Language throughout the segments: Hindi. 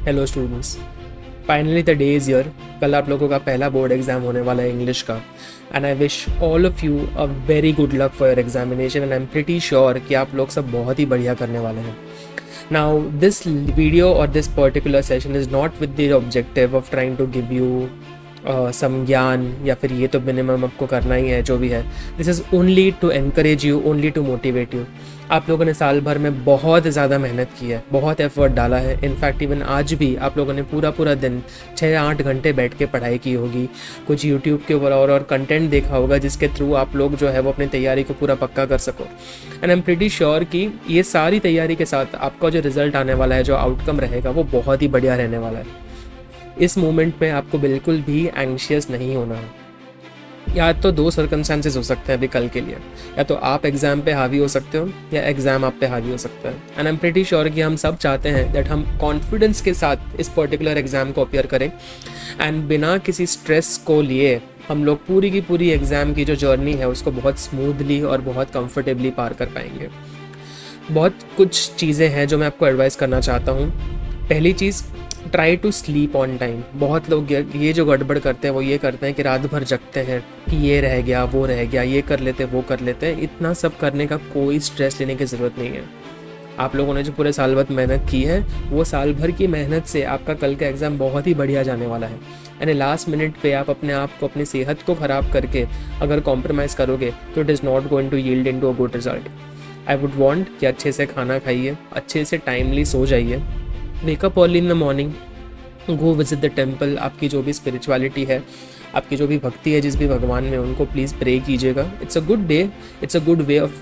Hello students, finally the day is here. कल आप लोगों का पहला बोर्ड एग्जाम होने वाला है इंग्लिश का, and I wish all of you a very good luck for your examination and I am pretty sure कि आप लोग सब बहुत ही बढ़िया करने वाले हैं। नाउ दिस वीडियो और this particular session is not with the objective of trying to give you some ज्ञान या फिर ये तो मिनिमम आपको करना ही है जो भी है। This is only to encourage you, only to motivate you. आप लोगों ने साल भर में बहुत ज़्यादा मेहनत की है, बहुत एफर्ट डाला है। इनफैक्ट इवन आज भी आप लोगों ने पूरा पूरा दिन 6 या 8 घंटे बैठ के पढ़ाई की होगी, कुछ यूट्यूब के ऊपर और कंटेंट देखा होगा जिसके थ्रू आप लोग जो है वो अपनी तैयारी को पूरा पक्का कर सको। And I am pretty sure कि ये सारी तैयारी के साथ आपका जो रिजल्ट आने वाला है, जो आउटकम रहेगा, वो बहुत ही बढ़िया रहने वाला है। इस मोमेंट में आपको बिल्कुल भी एंग्शियस नहीं होना है। या तो दो सर्कमस्टांसेस हो सकते हैं अभी कल के लिए, या तो आप एग्ज़ाम पे हावी हो सकते हो या एग्ज़ाम आप पे हावी हो सकता है। And I am pretty sure कि हम सब चाहते हैं दैट हम कॉन्फिडेंस के साथ इस पर्टिकुलर एग्ज़ाम को अपियर करें एंड बिना किसी स्ट्रेस को लिए हम लोग पूरी की पूरी एग्ज़ाम की जो जर्नी है उसको बहुत स्मूथली और बहुत कंफर्टेबली पार कर पाएंगे। बहुत कुछ चीज़ें हैं जो मैं आपको एडवाइस करना चाहता हूँ। पहली चीज़, try to sleep on time. बहुत लोग ये जो गड़बड़ करते हैं वो ये करते हैं कि रात भर जगते हैं कि ये रह गया वो रह गया, ये कर लेते वो कर लेते हैं। इतना सब करने का कोई स्ट्रेस लेने की ज़रूरत नहीं है। आप लोगों ने जो पूरे साल भर मेहनत की है वो साल भर की मेहनत से आपका कल का एग्ज़ाम बहुत ही बढ़िया जाने वाला है। यानी लास्ट मिनट पे आप अपने आप को, अपनी सेहत को ख़राब करके अगर कॉम्प्रोमाइज़ करोगे तो it is not going to yield in to a good result. I would want कि अच्छे से खाना खाइए, अच्छे से टाइमली सो जाइए, wake up early in the morning, go visit the temple. आपकी जो भी स्पिरिचुअलिटी है, आपकी जो भी भक्ति है जिस भी भगवान में, उनको प्लीज़ प्रे कीजिएगा। It's a good day, it's a good way of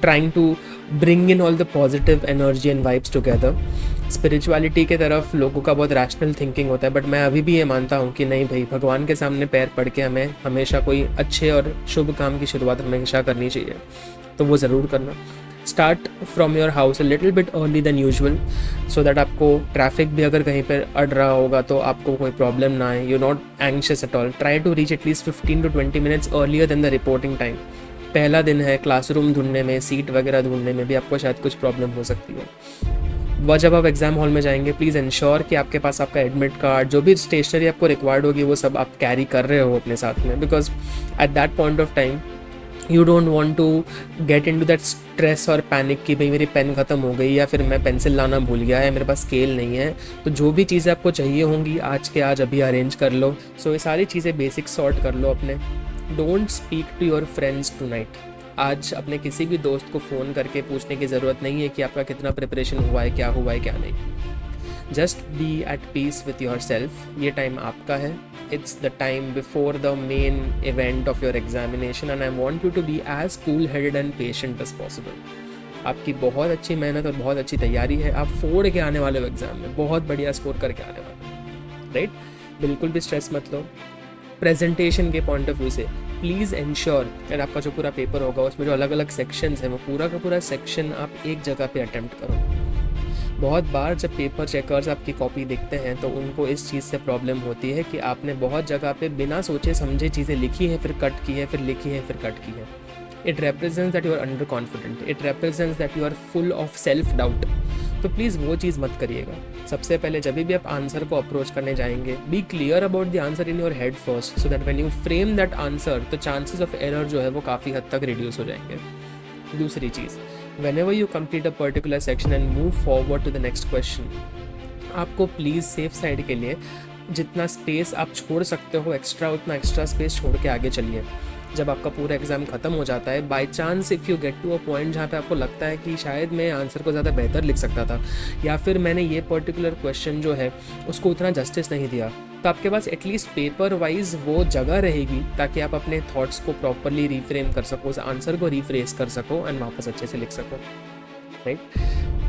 trying to bring in all the positive energy and vibes together. Spirituality के तरफ लोगों का बहुत रैशनल थिंकिंग होता है, बट मैं अभी भी ये मानता हूँ कि नहीं भाई, भगवान के सामने पैर पड़ के हमें हमेशा कोई अच्छे और शुभ काम की शुरुआत हमेशा करनी चाहिए, तो वो ज़रूर करना। Start from your house a little bit early than usual, so that आपको ट्रैफिक भी अगर कहीं पर अड़ रहा होगा तो आपको कोई प्रॉब्लम ना आए। You not anxious at all. Try to reach at least 15 to 20 minutes earlier than the reporting time. पहला दिन है, क्लासरूम ढूंढने में, सीट वगैरह ढूंढने में भी आपको शायद कुछ प्रॉब्लम हो सकती है। वह जब आप एग्ज़ाम हॉल में जाएंगे, प्लीज़ इंश्योर कि आपके पास आपका एडमिट कार्ड, जो भी स्टेशनरी आपको रिक्वायर्ड होगी, वो सब आप कैरी कर रहे हो अपने साथ में, because at that point of time you don't want to get into that stress और पैनिक कि भाई मेरी पेन ख़त्म हो गई या फिर मैं पेंसिल लाना भूल गया है, मेरे पास स्केल नहीं है। तो जो भी चीज़ें आपको चाहिए होंगी आज के आज अभी अरेंज कर लो। सो ये सारी चीज़ें बेसिक सॉर्ट कर लो अपने। Don't speak to your friends tonight. आज अपने किसी भी दोस्त को फ़ोन करके पूछने की ज़रूरत नहीं है कि आपका कितना प्रिपरेशन हुआ है क्या नहीं। Just be at peace with yourself. ये टाइम आपका है। It's the time before the main event of your examination and I want you to be as cool headed and patient as possible. आपकी बहुत अच्छी मेहनत और बहुत अच्छी तैयारी है। आप फोड़ के आने वाले हो एग्ज़ाम में, बहुत बढ़िया स्कोर करके आने वाले हो, राइट? बिल्कुल भी स्ट्रेस मत लो। प्रेजेंटेशन के पॉइंट ऑफ व्यू से प्लीज़ इंश्योर कि आपका जो पूरा पेपर होगा उसमें जो अलग अलग सेक्शंस हैं वो पूरा का पूरा सेक्शन आप एक जगह पे अटेम्प्ट करो। बहुत बार जब पेपर चेकर्स आपकी कॉपी देखते हैं तो उनको इस चीज़ से प्रॉब्लम होती है कि आपने बहुत जगह पे बिना सोचे समझे चीज़ें लिखी हैं, फिर कट की है, फिर लिखी है, फिर कट की है। It represents that you are under confident, it represents that you are full of self doubt. तो प्लीज़ वो चीज़ मत करिएगा। सबसे पहले जब भी आप आंसर को अप्रोच करने जाएंगे, be clear about the answer in your head first, so that when you frame that answer तो चांसेस ऑफ एरर जो है वो काफ़ी हद तक रिड्यूस हो जाएंगे। दूसरी चीज़, whenever you complete a particular section and move forward to the next question, आपको प्लीज़ सेफ साइड के लिए जितना स्पेस आप छोड़ सकते हो एक्स्ट्रा, उतना एक्स्ट्रा स्पेस छोड़ के आगे चलिए। जब आपका पूरा एग्ज़ाम ख़त्म हो जाता है, by chance if you get to a point जहाँ पे आपको लगता है कि शायद मैं आंसर को ज़्यादा बेहतर लिख सकता था, या फिर मैंने ये पर्टिकुलर क्वेश्चन जो है उसको उतना जस्टिस नहीं दिया, तो आपके पास एटलीस्ट पेपर वाइज वो जगह रहेगी ताकि आप अपने थॉट्स को प्रॉपरली रिफ्रेम कर सको, उस आंसर को रिफ्रेस कर सको एंड वापस अच्छे से लिख सको, राइट?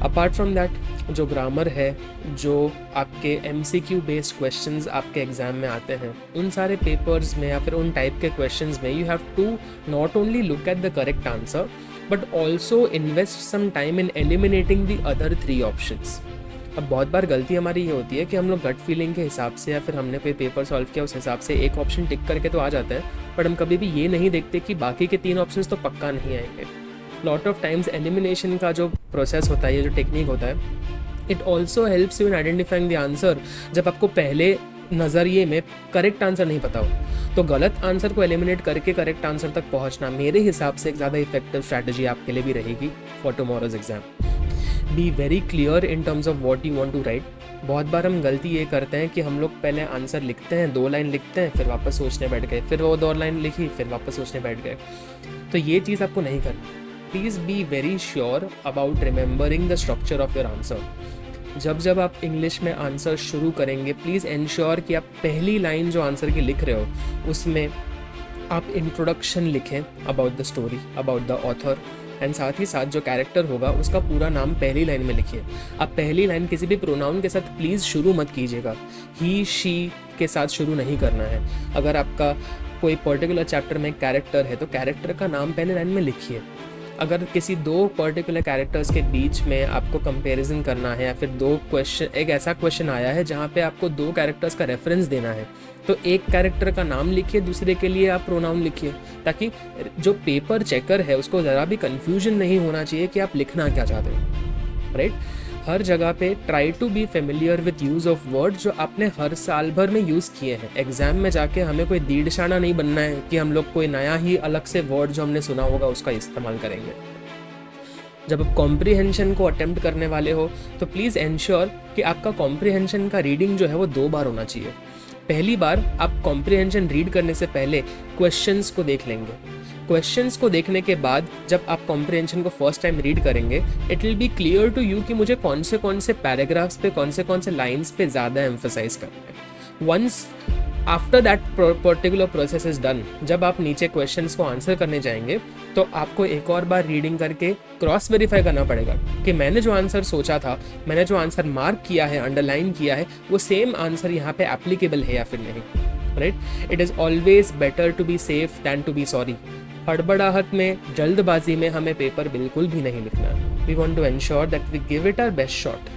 अपार्ट फ्रॉम दैट, जो ग्रामर है, जो आपके MCQ बेस्ड क्वेश्चंस आपके एग्ज़ाम में आते हैं, उन सारे पेपर्स में या फिर उन टाइप के क्वेश्चंस में you have to not only look at the correct answer but also invest some time in eliminating the other 3 options. अब बहुत बार गलती हमारी ये होती है कि हम लोग गट फीलिंग के हिसाब से या फिर हमने कोई पेपर सॉल्व किया उस हिसाब से एक ऑप्शन टिक करके तो आ जाता है, बट हम कभी भी ये नहीं देखते कि बाकी के 3 ऑप्शंस तो पक्का नहीं आएंगे। लॉट ऑफ टाइम्स एलिमिनेशन का जो प्रोसेस होता है, ये जो टेक्निक होता है, it also helps you in identifying the answer जब आपको पहले नज़रिए में करेक्ट आंसर नहीं पता हो। तो गलत आंसर को एलिमिनेट करके करेक्ट आंसर तक पहुंचना मेरे हिसाब से एक ज़्यादा इफेक्टिव स्ट्रैटेजी आपके लिए भी रहेगी for tomorrow's exam. Be very clear in terms of what you want to write. बहुत बार हम गलती ये करते हैं कि हम लोग पहले आंसर लिखते हैं, 2 लाइन लिखते हैं, फिर वापस सोचने बैठ गए, फिर वो 2 लाइन लिखी, फिर वापस सोचने बैठ गए। तो ये चीज़ आपको नहीं करनी। Please be very sure about remembering the structure of your answer. जब आप इंग्लिश में आंसर शुरू करेंगे, प्लीज़ इंश्योर कि आप पहली लाइन जो आंसर की लिख रहे हो उसमें आप इंट्रोडक्शन लिखें about the story, about the author, and साथ ही साथ जो कैरेक्टर होगा उसका पूरा नाम पहली लाइन में लिखिए। आप पहली लाइन किसी भी प्रोनाउन के साथ प्लीज़ शुरू मत कीजिएगा, ही शी के साथ शुरू नहीं करना है। अगर आपका कोई पर्टिकुलर चैप्टर में कैरेक्टर है तो कैरेक्टर का नाम पहले लाइन में लिखिए। अगर किसी 2 पर्टिकुलर कैरेक्टर्स के बीच में आपको कंपैरिजन करना है या फिर 2 क्वेश्चन, एक ऐसा क्वेश्चन आया है जहाँ पे आपको 2 कैरेक्टर्स का रेफरेंस देना है, तो एक कैरेक्टर का नाम लिखिए, दूसरे के लिए आप प्रोनाउन लिखिए, ताकि जो पेपर चेकर है उसको ज़रा भी कन्फ्यूजन नहीं होना चाहिए कि आप लिखना क्या चाहते हो, राइट। हर जगह पे try to be familiar with use of word जो आपने हर साल भर में यूज़ किए हैं। एग्जाम में जाके हमें कोई दीड़शाना नहीं बनना है कि हम लोग कोई नया ही अलग से वर्ड जो हमने सुना होगा उसका इस्तेमाल करेंगे। जब आप कॉम्प्रीहेंशन को अटेम्प्ट करने वाले हो तो प्लीज़ एंश्योर कि आपका कॉम्प्रीहेंशन का रीडिंग जो है वो 2 बार होना चाहिए। पहली बार आप कॉम्प्रीहेंशन रीड करने से पहले क्वेश्चंस को देख लेंगे। क्वेश्चंस को देखने के बाद जब आप कॉम्प्रीहेंशन को फर्स्ट टाइम रीड करेंगे, it will be clear to you कि मुझे कौन से पैराग्राफ्स पे कौन से लाइन्स पे ज़्यादा एम्फसाइज करना है। Once after that particular process is done, जब आप नीचे क्वेश्चंस को आंसर करने जाएंगे तो आपको एक और बार रीडिंग करके क्रॉस वेरीफाई करना पड़ेगा कि मैंने जो आंसर सोचा था, मैंने जो आंसर मार्क किया है, अंडरलाइन किया है, वो सेम आंसर यहाँ पे एप्लीकेबल है या फिर नहीं, right. It is always better to be safe than to be sorry. हड़बड़ाहट में, जल्दबाजी में हमें पेपर बिल्कुल भी नहीं लिखना। We want to ensure that we give it our best shot.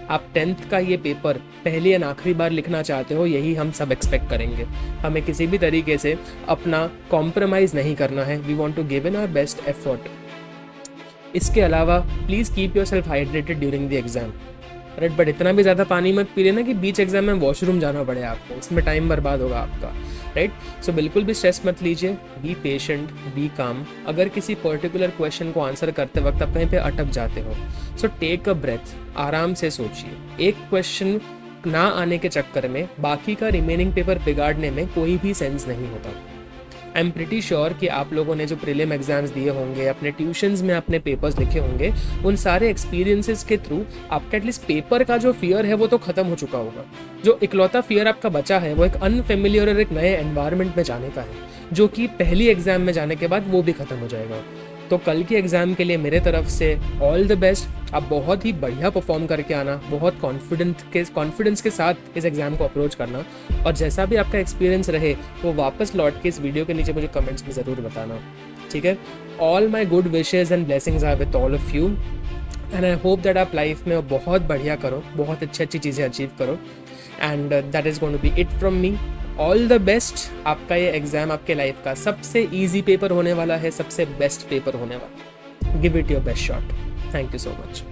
आप 10th का ये पेपर पहली एंड आखिरी बार लिखना चाहते हो, यही हम सब एक्सपेक्ट करेंगे। हमें किसी भी तरीके से अपना कॉम्प्रोमाइज़ नहीं करना है। We want to give in our best effort. इसके अलावा please keep yourself hydrated during the exam, right. But इतना भी ज़्यादा पानी मत पी लेना कि बीच एग्जाम में वॉशरूम जाना पड़े आपको, उसमें टाइम बर्बाद होगा आपका, राइट। सो बिल्कुल भी स्ट्रेस मत लीजिए, बी पेशेंट, बी काम। अगर किसी पर्टिकुलर क्वेश्चन को आंसर करते वक्त आप कहीं पे अटक जाते हो, सो टेक अ ब्रेथ, आराम से सोचिए। एक क्वेश्चन ना आने के चक्कर में बाकी का रिमेनिंग पेपर बिगाड़ने में कोई भी सेंस नहीं होता। आई एम प्रिटी श्योर कि आप लोगों ने जो प्रीलिम एग्जाम्स दिए होंगे, अपने ट्यूशन्स में अपने पेपर्स लिखे होंगे, उन सारे एक्सपीरियंसेस के थ्रू आपका एटलीस्ट पेपर का जो फियर है वो तो ख़त्म हो चुका होगा। जो इकलौता फियर आपका बचा है वो एक अनफेमिलियर और एक नए एनवायरनमेंट में जाने का है, जो कि पहली एग्जाम में जाने के बाद वो भी ख़त्म हो जाएगा। तो कल के एग्ज़ाम के लिए मेरे तरफ से ऑल द बेस्ट। आप बहुत ही बढ़िया परफॉर्म करके आना, बहुत कॉन्फिडेंस के साथ इस एग्ज़ाम को अप्रोच करना, और जैसा भी आपका एक्सपीरियंस रहे वो वापस लौट के इस वीडियो के नीचे मुझे कमेंट्स में ज़रूर बताना, ठीक है। All my good wishes and blessings are with all of you, and I hope that आप लाइफ में बहुत बढ़िया करो, बहुत अच्छी चीज़ें अचीव करो, and that is going to be it from me. All the best. आपका ये एग्ज़ाम आपके लाइफ का सबसे ईजी पेपर होने वाला है, सबसे बेस्ट पेपर होने वाला है। Give it your best shot. Thank you so much.